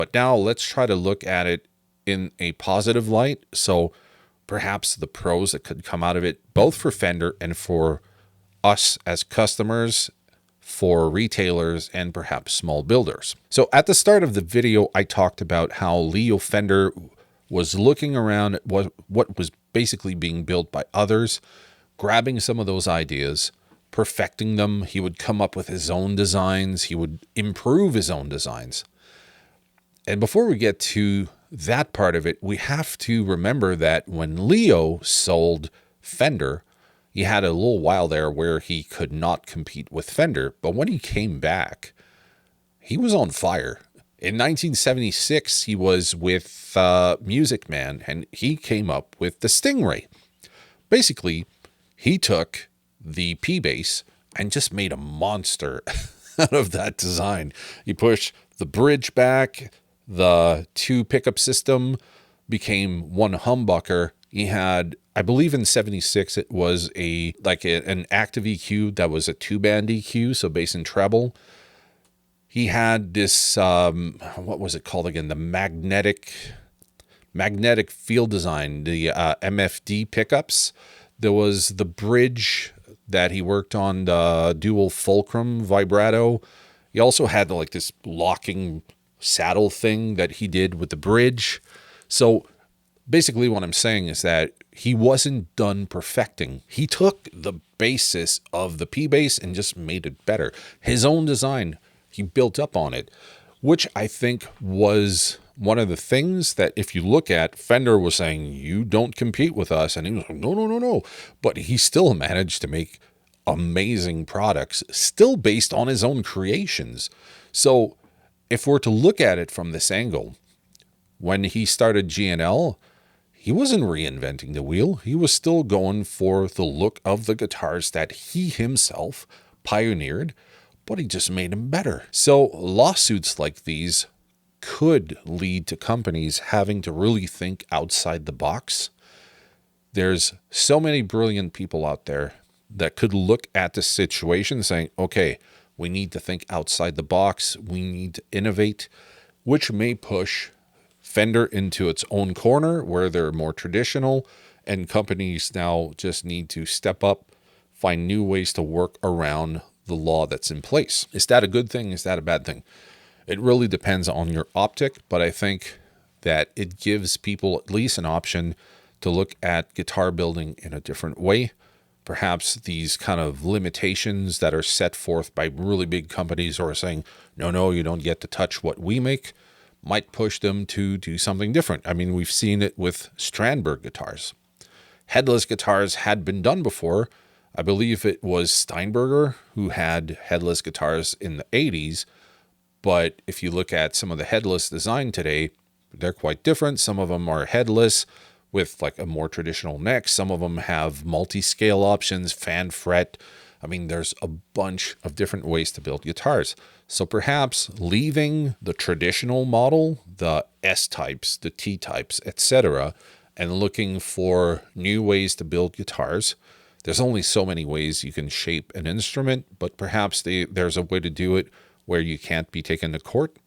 But now let's try to look at it in a positive light. So perhaps the pros that could come out of it, both for Fender and for us as customers, for retailers, and perhaps small builders. So at the start of the video, I talked about how Leo Fender was looking around at what was basically being built by others, grabbing some of those ideas, perfecting them. He would come up with his own designs. He would improve his own designs. And before we get to that part of it, we have to remember that when Leo sold Fender, he had a little while there where he could not compete with Fender. But when he came back, he was on fire. In 1976, he was with Music Man, and he came up with the Stingray. Basically, he took the P-Bass and just made a monster out of that design. He pushed the bridge back. The 2 pickup system became 1 humbucker. He had, I believe in 76, it was an active EQ that was a 2-band EQ, so bass and treble. He had this, what was it called again? The magnetic field design, the MFD pickups. There was the bridge that he worked on, the dual fulcrum vibrato. He also had this locking saddle thing that he did with the bridge. So basically what I'm saying is that he wasn't done perfecting. He took the basis of the P-Bass and just made it better. His own design, he built up on it, which I think was one of the things that if you look at, Fender was saying, you don't compete with us. And he was like, no. But he still managed to make amazing products, still based on his own creations. So if we're to look at it from this angle, when he started G&L, he wasn't reinventing the wheel. He was still going for the look of the guitars that he himself pioneered, but he just made them better. So lawsuits like these could lead to companies having to really think outside the box. There's so many brilliant people out there that could look at the situation saying, okay, we need to think outside the box. We need to innovate, which may push Fender into its own corner where they're more traditional, and companies now just need to step up, find new ways to work around the law that's in place. Is that a good thing? Is that a bad thing? It really depends on your optic, but I think that it gives people at least an option to look at guitar building in a different way. Perhaps these kind of limitations that are set forth by really big companies who are saying, no, you don't get to touch what we make, might push them to do something different. I mean, we've seen it with Strandberg guitars. Headless guitars had been done before. I believe it was Steinberger who had headless guitars in the 80s. But if you look at some of the headless design today, they're quite different. Some of them are headless with a more traditional neck. Some of them have multi-scale options, fan fret. I mean, there's a bunch of different ways to build guitars. So perhaps leaving the traditional model, the S-types, the T-types, etc., and looking for new ways to build guitars. There's only so many ways you can shape an instrument, but perhaps there's a way to do it where you can't be taken to court.